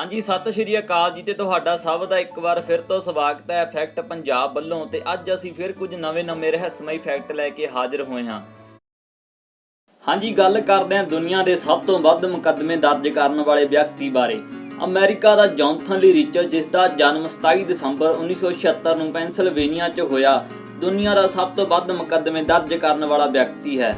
हाँ जी, सत श्री अकाल जी। ते तुहाडा सब दा एक बार फिर तो स्वागत है फैक्ट पंजाब ਵੱਲੋਂ। ते अज असीं फिर कुछ नਵੇਂ रहस्यमई फैक्ट लैके हाजिर होए हाँ। हाँ जी, गल करदे हां दुनिया के सब तो वध मुकदमे दर्ज करने वाले व्यक्ति बारे। अमेरिका का जॉनथन ली रिचर्ड, जिसका जन्म 27 दसंबर 1976 ਨੂੰ ਪੈਨਸਿਲਵੇਨੀਆ 'ਚ ਹੋਇਆ, दुनिया का सब तो वध मुकदमे दर्ज करने वाला व्यक्ति है।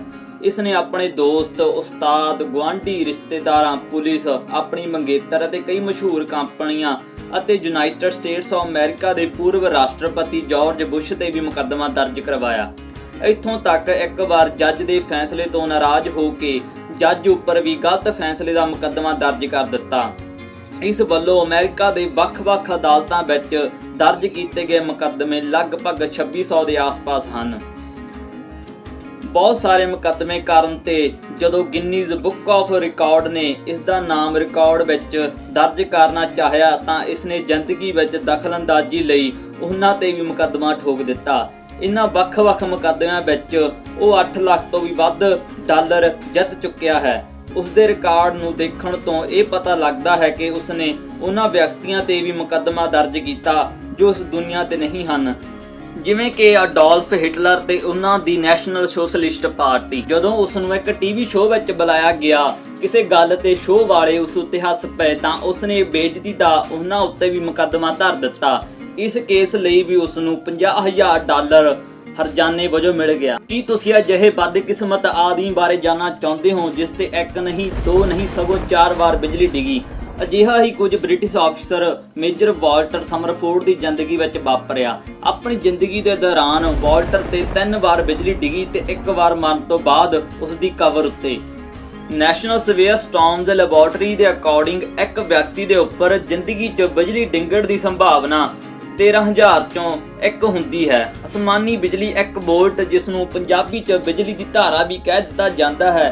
इसने अपने दोस्त, उस्ताद, गुआढ़ी, रिश्तेदारां, पुलिस, अपनी मंगेतर ਅਤੇ कई मशहूर कंपनियां ਅਤੇ यूनाइटेड स्टेट्स ऑफ अमेरिका के पूर्व राष्ट्रपति जॉर्ज बुश ते भी मुकदमा दर्ज करवाया। इत्थों तक एक बार जज के फैसले तो नाराज हो के जज उपर भी गलत फैसले का मुकदमा दर्ज कर दिता। इस वल्लों अमेरिका के ਵੱਖ-ਵੱਖ अदालतां विच दर्ज किए गए मुकदमे लगभग 2600 के आस पास हैं। बहुत सारे मुकदमे कारण ते जदों गिनीज बुक ऑफ रिकॉर्ड ने इसका नाम रिकॉर्ड विच दर्ज करना चाहया तां इसने जिंदगी विच दखलअंदाजी लई उन्हां ते भी मुकदमा ठोक दिता। इन्हां ਵੱਖ-ਵੱਖ मुकदमिਆਂ विच ਉਹ 8 ਲੱਖ तो भी वध डॉलर जित चुकिया है। उसके रिकॉर्ड नूं देखण तो यह पता लगता है कि उसने उन्हां व्यक्तियों ते भी मुकदमा दर्ज किया जो इस दुनिया ते नहीं हैं, जिवें कि अडोल्फ हिटलर ते उन्हां दी नैशनल सोशलिस्ट पार्टी। जदों उसनूं एक टीवी शो विच बुलाया गया, किसी गल ते शो वाले उस उत्ते हस पए तां उसने बेइज्जती दा उन्हां उत्ते भी मुकदमा धर दिता। इस केस लई भी उसनूं $50,000 हरजाने वजों मिल गया। की तुसीं अजिहे बदकिस्मत आदमी बारे जानना चाहुंदे हो जिस ते एक नहीं, दो नहीं, सगों 4 वार बिजली डिगी? अजिहा ही कुछ British officer major Walter Summerford की जिंदगी विच वापरिया। अपनी जिंदगी के दौरान वाल्टर ते 3 वार बिजली डिगी ते 1 वार मरण तो बाद उसकी कबर उत्ते। नैशनल स्पेस स्टॉर्म्स लैबोरेटरी के अकॉर्डिंग एक व्यक्ति के उपर जिंदगी च बिजली डिंगण की संभावना 13,000 चों 1 हुंदी है। आसमानी बिजली 1 वोल्ट, जिसनूं पंजाबी च बिजली की धारा भी कह दिता जाता है,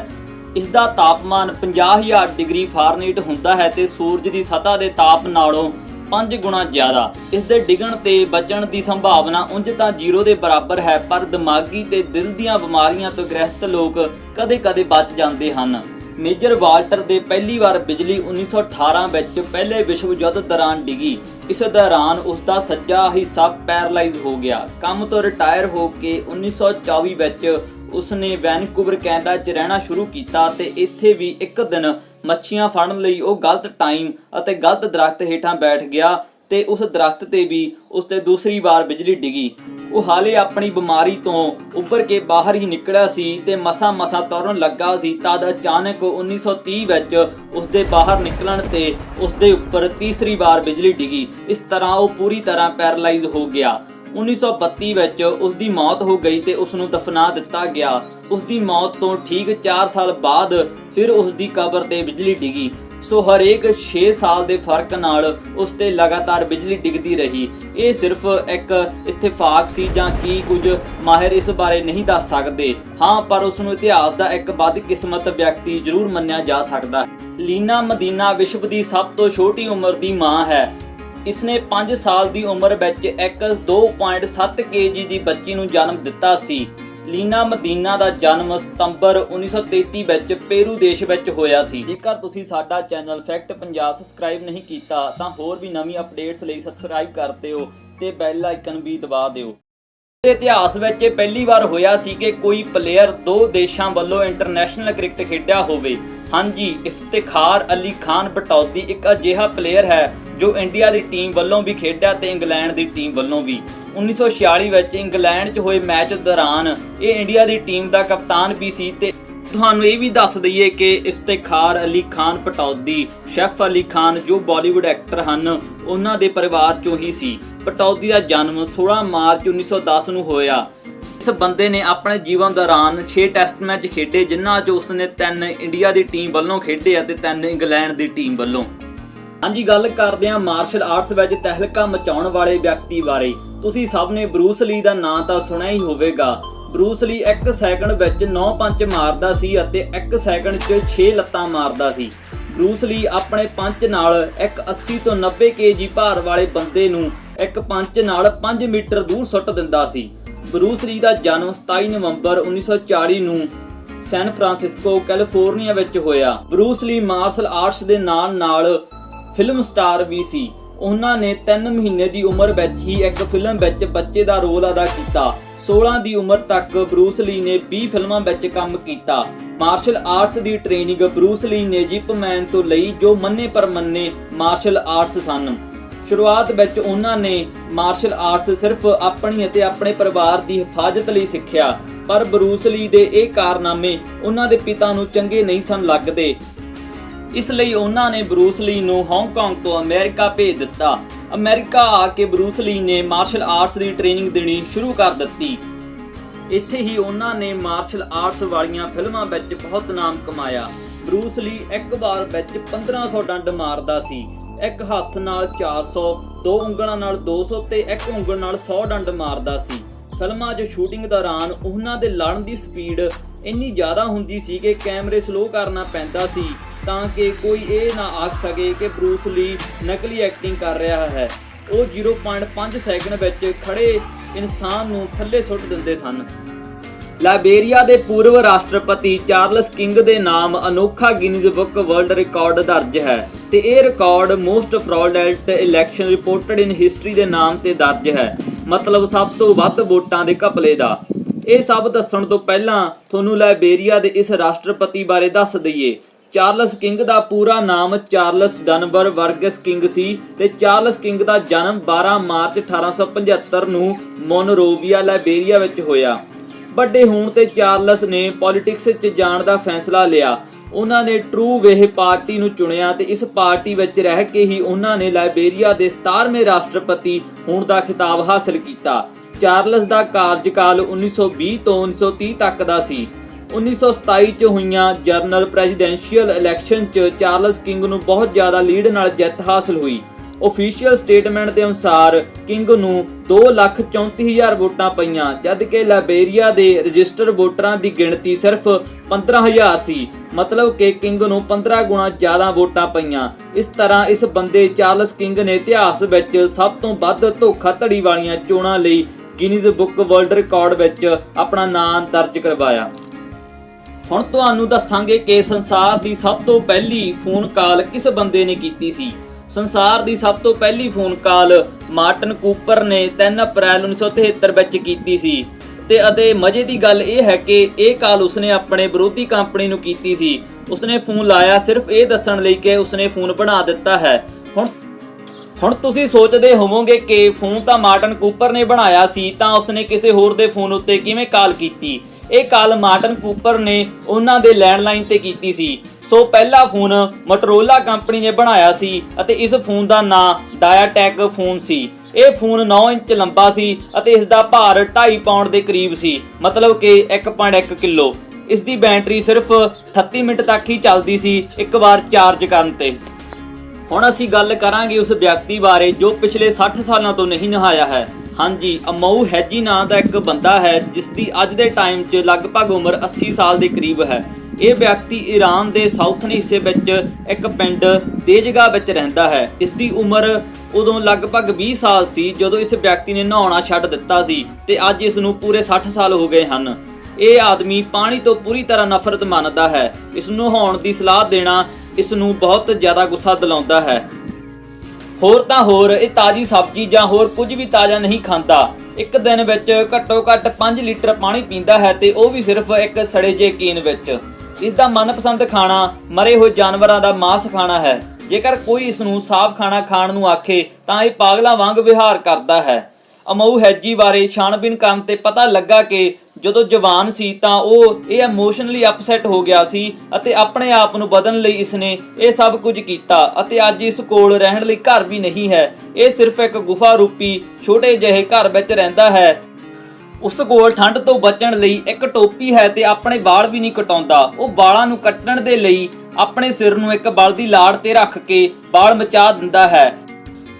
इसका तापमान 50,000 डिग्री फारनहीट हुंदा है ते सूरज की सतह के ताप नालों 5 गुणा ज़्यादा। इस दे डिगण ते बचण की संभावना उंज तां 0 के बराबर है, पर दिमागी ते दिल दीआं बीमारियां तो ग्रस्त लोग कदे-कदे बच जाते हैं। मेजर वाल्टर दे पहली बार बिजली 1918 विच पहले विश्व युद्ध दौरान डिगी। इस दौरान उसका सज्जा हिस्सा पैरालाइज हो गया। काम तो रिटायर हो के 1924 विच उसने वैनकूवर कैनेडा च रहना शुरू किया ते इत्थे भी एक दिन मच्छियां फड़न लई ਉਹ गलत टाइम ਅਤੇ गलत दरख्त हेठां बैठ गया ਤੇ उस दरख्त ते भी उसते दूसरी बार बिजली डिगी। ਉਹ ਹਾਲੇ ਆਪਣੀ ਬਿਮਾਰੀ ਤੋਂ ਉੱਭਰ ਕੇ ਬਾਹਰ ਹੀ ਨਿਕਲਿਆ ਸੀ ਤੇ ਮਸਾ ਤੁਰਨ ਲੱਗਾ ਸੀ ਤਦ ਅਚਾਨਕ 1930 ਵਿੱਚ ਉਸਦੇ ਬਾਹਰ ਨਿਕਲਣ ਤੇ ਉਸਦੇ ਉੱਪਰ ਤੀਸਰੀ ਵਾਰ ਬਿਜਲੀ ਡਿਗੀ। ਇਸ ਤਰ੍ਹਾਂ ਉਹ ਪੂਰੀ ਤਰ੍ਹਾਂ ਪੈਰਾਲਾਈਜ਼ ਹੋ ਗਿਆ। 1932 ਵਿੱਚ ਉਸਦੀ ਮੌਤ ਹੋ ਗਈ ਤੇ ਉਸਨੂੰ ਦਫਨਾ ਦਿੱਤਾ ਗਿਆ। ਉਸਦੀ ਮੌਤ ਤੋਂ ਠੀਕ 4 ਸਾਲ ਬਾਅਦ ਫਿਰ ਉਸਦੀ ਕਬਰ ਤੇ ਬਿਜਲੀ ਡਿਗੀ। ਸੋ ਹਰੇਕ 6 ਸਾਲ ਦੇ ਫਰਕ ਨਾਲ ਉਸ ਤੇ ਲਗਾਤਾਰ ਬਿਜਲੀ ਡਿੱਗਦੀ ਰਹੀ। ਇਹ ਸਿਰਫ ਇੱਕ ਇਤਫਾਕ ਸੀ ਜਾਂ ਕੀ ਕੁਝ ਮਾਹਿਰ ਇਸ ਬਾਰੇ ਨਹੀਂ ਦੱਸ ਸਕਦੇ। ਹਾਂ, ਪਰ ਉਸ ਨੂੰ ਇਤਿਹਾਸ ਦਾ ਇੱਕ ਬਦਕਿਸਮਤ ਵਿਅਕਤੀ ਜ਼ਰੂਰ ਮੰਨਿਆ ਜਾ ਸਕਦਾ ਹੈ। ਲੀਨਾ ਮਦੀਨਾ ਵਿਸ਼ਵ ਦੀ ਸਭ ਤੋਂ ਛੋਟੀ ਉਮਰ ਦੀ ਮਾਂ ਹੈ। इसने 5 साल की उम्र ਵਿੱਚ एक 2.7 kg ਦੀ ਬੱਚੀ ਨੂੰ ਜਨਮ ਦਿੱਤਾ ਸੀ। ਲੀਨਾ ਮਦੀਨਾ ਦਾ ਜਨਮ ਸਤੰਬਰ 1933 ਵਿੱਚ ਪੇਰੂ ਦੇਸ਼ ਵਿੱਚ ਹੋਇਆ ਸੀ। ਜੇਕਰ ਤੁਸੀਂ ਸਾਡਾ ਚੈਨਲ ਫੈਕਟ ਪੰਜਾਬ ਸਬਸਕ੍ਰਾਈਬ ਨਹੀਂ ਕੀਤਾ ਤਾਂ ਹੋਰ ਵੀ ਨਵੀਂ ਅਪਡੇਟਸ ਲਈ ਸਬਸਕ੍ਰਾਈਬ ਕਰ ਦਿਓ ਤੇ ਬੈਲ ਆਈਕਨ ਵੀ ਦਬਾ ਦਿਓ। ਇਤਿਹਾਸ ਵਿੱਚ ਪਹਿਲੀ ਵਾਰ ਹੋਇਆ ਸੀ ਕਿ ਕੋਈ ਪਲੇਅਰ 2 ਦੇਸ਼ਾਂ ਵੱਲੋਂ ਇੰਟਰਨੈਸ਼ਨਲ ਕ੍ਰਿਕਟ ਖੇਡਿਆ ਹੋਵੇ। ਹਾਂਜੀ, ਇਫਤਿਖਾਰ ਅਲੀ ਖਾਨ ਬਟੌਦੀ ਇੱਕ ਅਜਿਹਾ ਪਲੇਅਰ ਹੈ ਜੋ ਇੰਡੀਆ ਦੀ ਟੀਮ ਵੱਲੋਂ ਵੀ ਖੇਡਿਆ ਤੇ ਇੰਗਲੈਂਡ ਦੀ ਟੀਮ ਵੱਲੋਂ ਵੀ। 1946 ਵਿੱਚ ਇੰਗਲੈਂਡ 'ਚ ਹੋਏ ਮੈਚ ਦੌਰਾਨ ਇਹ ਇੰਡੀਆ ਦੀ ਟੀਮ ਦਾ ਕਪਤਾਨ ਵੀ ਸੀ। ਤੇ ਤੁਹਾਨੂੰ ਇਹ ਵੀ ਦੱਸ ਦਈਏ ਕਿ ਇਫਤਿਖਾਰ ਅਲੀ ਖਾਨ ਪਟੌਦੀ ਸ਼ੈਫ ਅਲੀ ਖਾਨ ਜੋ ਬਾਲੀਵੁੱਡ ਐਕਟਰ ਹਨ ਉਹਨਾਂ ਦੇ ਪਰਿਵਾਰ 'ਚੋਂ ਹੀ ਸੀ। ਪਟੌਦੀ ਦਾ ਜਨਮ 16 ਮਾਰਚ 1910 ਨੂੰ ਹੋਇਆ। ਇਸ ਬੰਦੇ ਨੇ ਆਪਣੇ ਜੀਵਨ ਦੌਰਾਨ 6 ਟੈਸਟ ਮੈਚ ਖੇਡੇ, ਜਿਨ੍ਹਾਂ 'ਚ ਉਸਨੇ 3 ਇੰਡੀਆ ਦੀ ਟੀਮ ਵੱਲੋਂ ਖੇਡੇ ਅਤੇ 3 ਇੰਗਲੈਂਡ ਦੀ ਟੀਮ ਵੱਲੋਂ। ਹਾਂਜੀ, ਗੱਲ ਕਰਦੇ ਹਾਂ ਮਾਰਸ਼ਲ ਆਰਟਸ ਵਿੱਚ ਤਹਿਲਕਾ ਮਚਾਉਣ ਵਾਲੇ ਵਿਅਕਤੀ ਬਾਰੇ। ਤੁਸੀਂ ਸਭ ਨੇ ਬਰੂਸ ਲੀ ਦਾ ਨਾਂ ਤਾਂ ਸੁਣਿਆ ਹੀ ਹੋਵੇਗਾ। ਬਰੂਸ ਲੀ 1 ਸੈਕਿੰਡ ਵਿੱਚ 9 ਪੰਚ ਮਾਰਦਾ ਸੀ ਅਤੇ 1 ਸੈਕਿੰਡ 'ਚ 6 ਲੱਤਾਂ ਮਾਰਦਾ ਸੀ। ਬਰੂਸ ਲੀ ਆਪਣੇ ਪੰਚ ਨਾਲ ਇੱਕ 80 ਤੋਂ 90 kg ਭਾਰ ਵਾਲੇ ਬੰਦੇ ਨੂੰ ਇੱਕ ਪੰਚ ਨਾਲ 5 ਮੀਟਰ ਦੂਰ ਸੁੱਟ ਦਿੰਦਾ ਸੀ। ਬਰੂਸ ਲੀ ਦਾ ਜਨਮ 27 ਨਵੰਬਰ 1940 ਨੂੰ ਸੈਨ ਫਰਾਂਸਿਸਕੋ ਕੈਲੀਫੋਰਨੀਆ ਵਿੱਚ ਹੋਇਆ। ਬਰੂਸ ਲੀ ਮਾਰਸ਼ਲ ਆਰਟਸ ਦੇ ਨਾਲ ਫਿਲਮ ਸਟਾਰ ਵੀ ਸੀ। ਉਹਨਾਂ ਨੇ 3 ਮਹੀਨੇ ਦੀ ਉਮਰ ਵਿੱਚ ਹੀ ਇੱਕ ਫਿਲਮ ਵਿੱਚ ਬੱਚੇ ਦਾ ਰੋਲ ਅਦਾ ਕੀਤਾ। 16 ਦੀ ਉਮਰ ਤੱਕ ਬਰੂਸ ਲੀ ਨੇ 20 ਫਿਲਮਾਂ ਵਿੱਚ ਕੰਮ ਕੀਤਾ। ਮਾਰਸ਼ਲ ਆਰਟਸ ਦੀ ਟ੍ਰੇਨਿੰਗ ਬਰੂਸ ਲੀ ਨੇ ਜਿਪ ਮੈਨ ਤੋਂ ਲਈ, ਜੋ ਮੰਨੇ ਪਰਮੰਨੇ ਮਾਰਸ਼ਲ ਆਰਟਸ ਸਨ। ਸ਼ੁਰੂਆਤ ਵਿੱਚ ਉਹਨਾਂ ਨੇ ਮਾਰਸ਼ਲ ਆਰਟਸ ਸਿਰਫ ਆਪਣੀ ਅਤੇ ਆਪਣੇ ਪਰਿਵਾਰ ਦੀ ਹਿਫਾਜ਼ਤ ਲਈ ਸਿੱਖਿਆ, ਪਰ ਬਰੂਸ ਲੀ ਦੇ ਇਹ ਕਾਰਨਾਮੇ ਉਹਨਾਂ ਦੇ ਪਿਤਾ ਨੂੰ ਚੰਗੇ ਨਹੀਂ ਸਨ ਲੱਗਦੇ। ਇਸ ਲਈ ਉਹਨਾਂ ਨੇ ਬਰੂਸ ਲੀ ਨੂੰ ਹਾਂਗਕਾਂਗ ਤੋਂ ਅਮਰੀਕਾ ਭੇਜ ਦਿੱਤਾ। ਅਮਰੀਕਾ ਆ ਕੇ ਬਰੂਸ ਲੀ ਨੇ ਮਾਰਸ਼ਲ ਆਰਟਸ ਦੀ ਟ੍ਰੇਨਿੰਗ ਦੇਣੀ ਸ਼ੁਰੂ ਕਰ ਦਿੱਤੀ। ਇੱਥੇ ਹੀ ਉਹਨਾਂ ਨੇ ਮਾਰਸ਼ਲ ਆਰਟਸ ਵਾਲੀਆਂ ਫਿਲਮਾਂ ਵਿੱਚ ਬਹੁਤ ਨਾਮ ਕਮਾਇਆ। ਬਰੂਸ ਲੀ ਇੱਕ ਵਾਰ ਵਿੱਚ 1500 ਡੰਡ ਮਾਰਦਾ ਸੀ। ਇੱਕ ਹੱਥ ਨਾਲ 400, 2 ਉਂਗਲਾਂ ਨਾਲ 200 ਤੇ ਇੱਕ ਉਂਗਲ ਨਾਲ 100 ਡੰਡ ਮਾਰਦਾ ਸੀ। ਫਿਲਮਾਂ 'ਚ ਸ਼ੂਟਿੰਗ ਦੌਰਾਨ ਉਹਨਾਂ ਦੇ ਲੜਨ ਦੀ ਸਪੀਡ ਇੰਨੀ ਜ਼ਿਆਦਾ ਹੁੰਦੀ ਸੀ ਕਿ ਕੈਮਰੇ ਸਲੋ ਕਰਨਾ ਪੈਂਦਾ ਸੀ ਤਾਂ ਕਿ ਕੋਈ ਇਹ ਨਾ ਆਖ ਸਕੇ ਕਿ ਬਰੂਸ ਲੀ ਨਕਲੀ ਐਕਟਿੰਗ ਕਰ ਰਿਹਾ ਹੈ। ਉਹ 0.5 ਸੈਕਿੰਡ ਵਿੱਚ ਖੜੇ ਇਨਸਾਨ ਨੂੰ ਥੱਲੇ ਸੁੱਟ ਦਿੰਦੇ ਸਨ। ਲਾਇਬੇਰੀਆ ਦੇ ਪੂਰਵ ਰਾਸ਼ਟਰਪਤੀ ਚਾਰਲਸ ਕਿੰਗ ਦੇ ਨਾਮ ਅਨੋਖਾ ਗਿਨੀਜ਼ ਬੁੱਕ ਵਰਲਡ ਰਿਕਾਰਡ ਦਰਜ ਹੈ ਤੇ ਇਹ record most fraudulent election reported in history ਦੇ ਨਾਮ ਤੇ ਦਰਜ ਹੈ, ਮਤਲਬ ਸਭ ਤੋਂ ਵੱਧ ਵੋਟਾਂ ਦੇ ਘਪਲੇ ਦਾ। ਇਹ ਸਭ ਦੱਸਣ ਤੋਂ ਪਹਿਲਾਂ ਤੁਹਾਨੂੰ ਲਾਇਬੇਰੀਆ ਦੇ ਇਸ ਰਾਸ਼ਟਰਪਤੀ ਬਾਰੇ ਦੱਸ ਦਈਏ। ਚਾਰਲਸ ਕਿੰਗ ਦਾ ਪੂਰਾ ਨਾਮ ਚਾਰਲਸ ਡਨਬਰ ਵਰਗਸ ਕਿੰਗ ਸੀ ਤੇ ਚਾਰਲਸ ਕਿੰਗ ਦਾ ਜਨਮ 12 ਮਾਰਚ 1875 ਨੂੰ ਮੋਨਰੋਵੀਆ ਲਾਇਬੇਰੀਆ ਵਿੱਚ ਹੋਇਆ। ਵੱਡੇ ਹੋਣ ਤੇ ਚਾਰਲਸ ਨੇ ਪੋਲਿਟਿਕਸ 'ਚ ਜਾਣ ਦਾ ਫੈਸਲਾ ਲਿਆ। ਉਹਨਾਂ ਨੇ ਟਰੂ ਵੇਹ ਪਾਰਟੀ ਨੂੰ ਚੁਣਿਆ ਤੇ ਇਸ ਪਾਰਟੀ ਵਿੱਚ ਰਹਿ ਕੇ ਹੀ ਉਹਨਾਂ ਨੇ ਲਾਇਬੇਰੀਆ ਦੇ 17ਵੇਂ ਰਾਸ਼ਟਰਪਤੀ ਹੋਣ ਦਾ ਖਿਤਾਬ ਹਾਸਲ ਕੀਤਾ। ਚਾਰਲਸ ਦਾ ਕਾਰਜਕਾਲ 1920 ਤੋਂ 1930 ਤੱਕ ਦਾ ਸੀ। 1927 'ਚ ਹੋਈਆਂ ਜਨਰਲ ਪ੍ਰੈਜ਼ੀਡੈਂਸ਼ੀਅਲ ਇਲੈਕਸ਼ਨ 'ਚ ਚਾਰਲਸ ਕਿੰਗ ਨੂੰ ਬਹੁਤ ਜ਼ਿਆਦਾ ਲੀਡ ਨਾਲ ਜਿੱਤ ਹਾਸਲ ਹੋਈ। ਆਫੀਸ਼ੀਅਲ ਸਟੇਟਮੈਂਟ ਦੇ ਅਨੁਸਾਰ ਕਿੰਗ ਨੂੰ 2,34,000 ਵੋਟਾਂ ਪਈਆਂ, ਜਦਕਿ ਲਾਇਬੇਰੀਆ ਦੇ ਰਜਿਸਟਰਡ ਵੋਟਰਾਂ ਦੀ ਗਿਣਤੀ ਸਿਰਫ 15,000 ਸੀ, ਮਤਲਬ ਕਿ ਕਿੰਗ ਨੂੰ 15 ਗੁਣਾ ਜ਼ਿਆਦਾ ਵੋਟਾਂ ਪਈਆਂ। ਇਸ ਤਰ੍ਹਾਂ ਇਸ ਬੰਦੇ ਚਾਰਲਸ ਕਿੰਗ ਨੇ ਇਤਿਹਾਸ ਵਿੱਚ ਸਭ ਤੋਂ ਵੱਧ ਧੋਖਾਧੜੀ ਵਾਲੀਆਂ ਚੋਣਾਂ ਲਈ ਗਿਨੀਜ਼ ਬੁੱਕ ਵਰਲਡ ਰਿਕਾਰਡ ਵਿੱਚ ਆਪਣਾ ਨਾਮ ਦਰਜ ਕਰਵਾਇਆ। ਹੁਣ ਤੁਹਾਨੂੰ ਦੱਸਾਂਗੇ ਕਿ ਸੰਸਾਰ ਦੀ ਸਭ ਤੋਂ ਪਹਿਲੀ ਫੋਨ ਕਾਲ ਕਿਸ ਬੰਦੇ ਨੇ ਕੀਤੀ ਸੀ। ਸੰਸਾਰ ਦੀ ਸਭ ਤੋਂ ਪਹਿਲੀ ਫੋਨ ਕਾਲ ਮਾਰਟਨ ਕੂਪਰ ਨੇ 3 ਅਪ੍ਰੈਲ 1973 ਵਿੱਚ ਕੀਤੀ ਸੀ ਅਤੇ ਮਜ਼ੇ ਦੀ ਗੱਲ ਇਹ ਹੈ ਕਿ ਇਹ ਕਾਲ ਉਸਨੇ ਆਪਣੇ ਵਿਰੋਧੀ ਕੰਪਨੀ ਨੂੰ ਕੀਤੀ ਸੀ। ਉਸਨੇ ਫੋਨ ਲਾਇਆ ਸਿਰਫ ਇਹ ਦੱਸਣ ਲਈ ਕਿ ਉਸਨੇ ਫੋਨ ਬਣਾ ਦਿੱਤਾ ਹੈ। ਹੁਣ ਤੁਸੀਂ ਸੋਚਦੇ ਹੋਵੋਗੇ ਕਿ ਫੋਨ ਤਾਂ ਮਾਰਟਨ ਕੂਪਰ ਨੇ ਬਣਾਇਆ ਸੀ ਤਾਂ ਉਸਨੇ ਕਿਸੇ ਹੋਰ ਦੇ ਫੋਨ ਉੱਤੇ ਕਿਵੇਂ ਕਾਲ ਕੀਤੀ। ਇਹ ਕਾਲ ਮਾਰਟਨ ਕੂਪਰ ਨੇ ਉਹਨਾਂ ਦੇ ਲੈਂਡਲਾਈਨ ਤੇ ਕੀਤੀ ਸੀ। ਸੋ ਪਹਿਲਾ ਫੋਨ ਮੋਟੋਰੋਲਾ ਕੰਪਨੀ ਨੇ ਬਣਾਇਆ ਸੀ ਅਤੇ ਇਸ ਫੋਨ ਦਾ ਨਾਮ ਡਾਇਆਟੈਕ ਫੋਨ ਸੀ। ਇਹ ਫੋਨ 9 ਇੰਚ ਲੰਬਾ ਸੀ ਅਤੇ ਇਸ ਦਾ ਭਾਰ 2.5 ਪਾਉਂਡ ਦੇ ਕਰੀਬ ਸੀ, ਮਤਲਬ ਕਿ 1.1 ਕਿਲੋ। ਇਸ ਦੀ ਬੈਟਰੀ ਸਿਰਫ 38 ਮਿੰਟ ਤੱਕ ਹੀ ਚੱਲਦੀ ਸੀ ਇੱਕ ਵਾਰ ਚਾਰਜ ਕਰਨ ਤੇ। ਹੁਣ ਅਸੀਂ ਗੱਲ ਕਰਾਂਗੇ ਉਸ ਵਿਅਕਤੀ ਬਾਰੇ ਜੋ ਪਿਛਲੇ 60 ਸਾਲਾਂ ਤੋਂ ਨਹੀਂ ਨਹਾਇਆ ਹੈ। ਹਾਂਜੀ, ਅਮਊ ਹੈਜੀ ਨਾਂ ਦਾ ਇੱਕ ਬੰਦਾ ਹੈ ਜਿਸ ਦੀ ਅੱਜ ਦੇ ਟਾਈਮ 'ਚ ਲਗਭਗ ਉਮਰ 80 ਸਾਲ ਦੇ ਕਰੀਬ ਹੈ। ਇਹ ਵਿਅਕਤੀ ਈਰਾਨ ਦੇ ਸਾਊਥਨ ਹਿੱਸੇ ਵਿੱਚ ਇੱਕ ਪਿੰਡ ਤੇਜਗਾ ਵਿੱਚ ਰਹਿੰਦਾ ਹੈ। ਇਸ ਦੀ ਉਮਰ ਉਦੋਂ ਲਗਭਗ 20 ਸਾਲ ਸੀ ਜਦੋਂ ਇਸ ਵਿਅਕਤੀ ਨੇ ਨਹਾਉਣਾ ਛੱਡ ਦਿੱਤਾ ਸੀ ਤੇ ਅੱਜ ਇਸ ਨੂੰ ਪੂਰੇ 60 ਸਾਲ ਹੋ ਗਏ ਹਨ। ਇਹ ਆਦਮੀ ਪਾਣੀ ਤੋਂ ਪੂਰੀ ਤਰ੍ਹਾਂ ਨਫ਼ਰਤ ਮੰਨਦਾ ਹੈ। ਇਸ ਨੂੰ ਨਹਾਉਣ ਦੀ ਸਲਾਹ ਦੇਣਾ ਇਸ ਨੂੰ ਬਹੁਤ ਜ਼ਿਆਦਾ ਗੁੱਸਾ ਦਿਲਾਉਂਦਾ ਹੈ। ਹੋਰ ਤਾਂ ਹੋਰ ਇਹ ਤਾਜ਼ੀ ਸਬਜ਼ੀ ਜਾਂ ਹੋਰ ਕੁਝ ਵੀ ਤਾਜ਼ਾ ਨਹੀਂ ਖਾਂਦਾ। ਇੱਕ ਦਿਨ ਵਿੱਚ ਘੱਟੋ ਘੱਟ 5 ਲੀਟਰ ਪਾਣੀ ਪੀਂਦਾ ਹੈ ਤੇ ਉਹ ਵੀ ਸਿਰਫ ਇੱਕ ਸੜੇ ਜਿਹੇ ਕੇਨ ਵਿੱਚ। ਇਸ ਦਾ ਮਨਪਸੰਦ ਖਾਣਾ ਮਰੇ ਹੋਏ ਜਾਨਵਰਾਂ ਦਾ ਮਾਂਸ ਖਾਣਾ ਹੈ। ਜੇਕਰ ਕੋਈ ਇਸ ਨੂੰ ਸਾਫ਼ ਖਾਣਾ ਖਾਣ ਨੂੰ ਆਖੇ ਤਾਂ ਇਹ ਪਾਗਲਾਂ ਵਾਂਗ ਵਿਹਾਰ ਕਰਦਾ ਹੈ। ਅਮਊ ਹੈਜੀ ਬਾਰੇ ਛਾਣਬੀਨ ਕਰਨ ਤੇ ਪਤਾ ਲੱਗਾ ਕਿ ਜਦੋਂ ਜਵਾਨ ਸੀ ਤਾਂ ਉਹ ਇਹ ਇਮੋਸ਼ਨਲੀ ਅਪਸੈਟ ਹੋ ਗਿਆ ਸੀ ਅਤੇ ਆਪਣੇ ਆਪ ਨੂੰ ਬਦਲਣ ਲਈ ਇਸਨੇ ਇਹ ਸਭ ਕੁਝ ਕੀਤਾ ਅਤੇ ਅੱਜ ਇਸ ਕੋਲ ਰਹਿਣ ਲਈ ਘਰ ਵੀ ਨਹੀਂ ਹੈ। ਇਹ ਸਿਰਫ ਇੱਕ ਗੁਫਾ ਰੂਪੀ ਛੋਟੇ ਜਿਹੇ ਘਰ ਵਿੱਚ ਰਹਿੰਦਾ ਹੈ। ਉਸ ਕੋਲ ਠੰਡ ਤੋਂ ਬਚਣ ਲਈ ਇੱਕ ਟੋਪੀ ਹੈ ਤੇ ਆਪਣੇ ਵਾਲ ਵੀ ਨਹੀਂ ਕਟਾਉਂਦਾ। ਉਹ ਵਾਲਾਂ ਨੂੰ ਕੱਟਣ ਦੇ ਲਈ ਆਪਣੇ ਸਿਰ ਨੂੰ ਇੱਕ ਬਲ ਦੀ ਲਾੜ ਤੇ ਰੱਖ ਕੇ ਵਾਲ ਮਚਾ ਦਿੰਦਾ ਹੈ।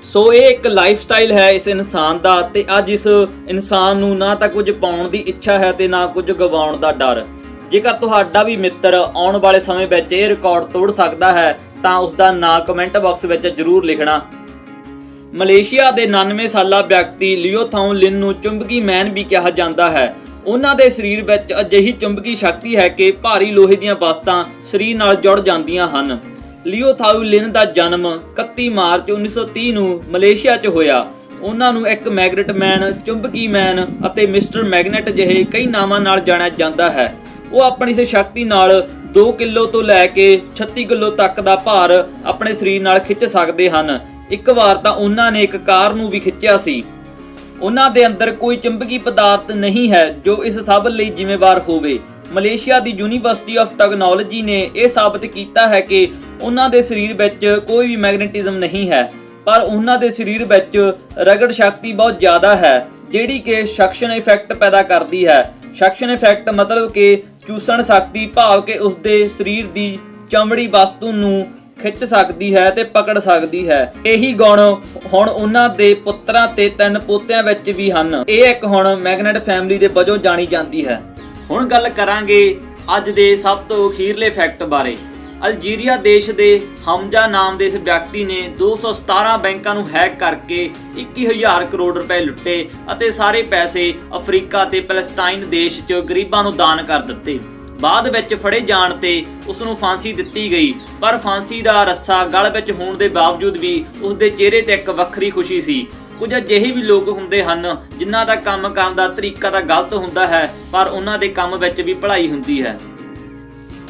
ਸੋ ਇਹ ਇੱਕ ਲਾਈਫ ਸਟਾਈਲ ਹੈ ਇਸ ਇਨਸਾਨ ਦਾ ਤੇ ਅੱਜ ਇਸ ਇਨਸਾਨ ਨੂੰ ਨਾ ਤਾਂ ਕੁਝ ਪਾਉਣ ਦੀ ਇੱਛਾ ਹੈ ਤੇ ਨਾ ਕੁਝ ਗਵਾਉਣ ਦਾ ਡਰ। ਜੇਕਰ ਤੁਹਾਡਾ ਵੀ ਮਿੱਤਰ ਆਉਣ ਵਾਲੇ ਸਮੇਂ ਵਿੱਚ ਇਹ ਰਿਕਾਰਡ ਤੋੜ ਸਕਦਾ ਹੈ ਤਾਂ ਉਸ ਦਾ ਨਾਂ ਕਮੈਂਟ ਬਾਕਸ ਵਿੱਚ ਜ਼ਰੂਰ ਲਿਖਣਾ। ਮਲੇਸ਼ੀਆ ਦੇ 99 ਸਾਲਾ ਵਿਅਕਤੀ ਲਿਓ ਥਾਓ ਲਿਨ ਨੂੰ ਚੁੰਬਕੀ ਮੈਨ ਵੀ ਕਿਹਾ ਜਾਂਦਾ ਹੈ। ਉਹਨਾਂ ਦੇ ਸਰੀਰ ਵਿੱਚ ਅਜਿਹੀ ਚੁੰਬਕੀ ਸ਼ਕਤੀ ਹੈ ਕਿ ਭਾਰੀ ਲੋਹੇ ਦੀਆਂ ਵਸਤਾਂ ਸਰੀਰ ਨਾਲ ਜੁੜ ਜਾਂਦੀਆਂ ਹਨ। ਲਿਓ ਥਾਓ ਲਿਨ ਦਾ ਜਨਮ 31 ਮਾਰਚ 1930 ਨੂੰ ਮਲੇਸ਼ੀਆ 'ਚ ਹੋਇਆ। ਉਹਨਾਂ ਨੂੰ ਇੱਕ ਮੈਗਨੇਟ ਮੈਨ, ਚੁੰਬਕੀ ਮੈਨ ਅਤੇ ਮਿਸਟਰ ਮੈਗਨੇਟ ਜਿਹੇ ਕਈ ਨਾਵਾਂ ਨਾਲ ਜਾਣਿਆ ਜਾਂਦਾ ਹੈ। ਉਹ ਆਪਣੀ ਇਸ ਸ਼ਕਤੀ ਨਾਲ 2 ਕਿਲੋ ਤੋਂ ਲੈ ਕੇ 36 ਕਿਲੋ ਤੱਕ ਦਾ ਭਾਰ ਆਪਣੇ ਸਰੀਰ ਨਾਲ ਖਿੱਚ ਸਕਦੇ ਹਨ। ਇੱਕ ਵਾਰ ਤਾਂ ਉਹਨਾਂ ਨੇ ਇੱਕ ਕਾਰ ਨੂੰ ਵੀ ਖਿੱਚਿਆ ਸੀ। ਉਹਨਾਂ ਦੇ ਅੰਦਰ ਕੋਈ ਚੁੰਬਕੀ ਪਦਾਰਥ ਨਹੀਂ ਹੈ ਜੋ ਇਸ ਸਭ ਲਈ ਜ਼ਿੰਮੇਵਾਰ ਹੋਵੇ। Malaysia the university of technology ਨੇ ਇਹ ਸਾਬਤ ਕੀਤਾ ਹੈ ਕਿ ਉਹਨਾਂ ਦੇ ਸਰੀਰ ਵਿੱਚ ਕੋਈ ਵੀ ਮੈਗਨੇਟਿਜ਼ਮ ਨਹੀਂ ਹੈ, ਪਰ ਉਹਨਾਂ ਦੇ ਸਰੀਰ ਵਿੱਚ ਰਗੜ ਸ਼ਕਤੀ ਬਹੁਤ ਜ਼ਿਆਦਾ ਹੈ ਜਿਹੜੀ ਕਿ ਸਕਸ਼ਨ ਇਫੈਕਟ ਪੈਦਾ ਕਰਦੀ ਹੈ। ਸਕਸ਼ਨ ਇਫੈਕਟ ਮਤਲਬ ਕਿ ਚੂਸਣ ਸ਼ਕਤੀ, ਭਾਵ ਕਿ ਉਸਦੇ ਸਰੀਰ ਦੀ ਚਮੜੀ ਵਸਤੂ ਨੂੰ ਖਿੱਚ ਸਕਦੀ ਹੈ ਤੇ ਪਕੜ ਸਕਦੀ ਹੈ। ਇਹੀ ਗੁਣ ਹੁਣ ਉਹਨਾਂ ਦੇ ਪੁੱਤਰਾਂ ਤੇ 3 ਪੋਤਿਆਂ ਵਿੱਚ ਵੀ ਹਨ। ਇਹ ਇੱਕ ਹੁਣ ਮੈਗਨੇਟ ਫੈਮਿਲੀ ਦੇ ਵਜੋਂ ਜਾਣੀ ਜਾਂਦੀ ਹੈ। ਹੁਣ ਗੱਲ ਕਰਾਂਗੇ ਅੱਜ ਦੇ ਸਭ ਤੋਂ ਅਖੀਰਲੇ ਫੈਕਟ ਬਾਰੇ। ਅਲਜੀਰੀਆ ਦੇਸ਼ ਦੇ ਹਮਜ਼ਾ ਨਾਮ ਦੇ ਇਸ ਵਿਅਕਤੀ ਨੇ 217 ਬੈਂਕਾਂ ਨੂੰ ਹੈਕ ਕਰਕੇ 21,000 ਕਰੋੜ ਰੁਪਏ ਲੁੱਟੇ ਅਤੇ ਸਾਰੇ ਪੈਸੇ ਅਫਰੀਕਾ ਤੇ ਪੈਲਸਟਾਈਨ ਦੇਸ਼ 'ਚ ਗਰੀਬਾਂ ਨੂੰ ਦਾਨ ਕਰ ਦਿੱਤੇ। ਬਾਅਦ ਵਿੱਚ ਫੜੇ ਜਾਣ ਤੇ ਉਸ ਨੂੰ ਫਾਂਸੀ ਦਿੱਤੀ ਗਈ, ਪਰ ਫਾਂਸੀ ਦਾ ਰੱਸਾ ਗਲ ਵਿੱਚ ਹੋਣ ਦੇ ਬਾਵਜੂਦ ਵੀ ਉਸ ਦੇ ਚਿਹਰੇ ਤੇ ਇੱਕ ਵੱਖਰੀ ਖੁਸ਼ੀ ਸੀ। ਕੁਝ ਅਜਿਹੇ ਵੀ ਲੋਕ ਹੁੰਦੇ ਹਨ ਜਿਨ੍ਹਾਂ ਦਾ ਕੰਮ ਕਰਨ ਦਾ ਤਰੀਕਾ ਤਾਂ ਗਲਤ ਹੁੰਦਾ ਹੈ, ਪਰ ਉਹਨਾਂ ਦੇ ਕੰਮ ਵਿੱਚ ਵੀ ਭਲਾਈ ਹੁੰਦੀ ਹੈ।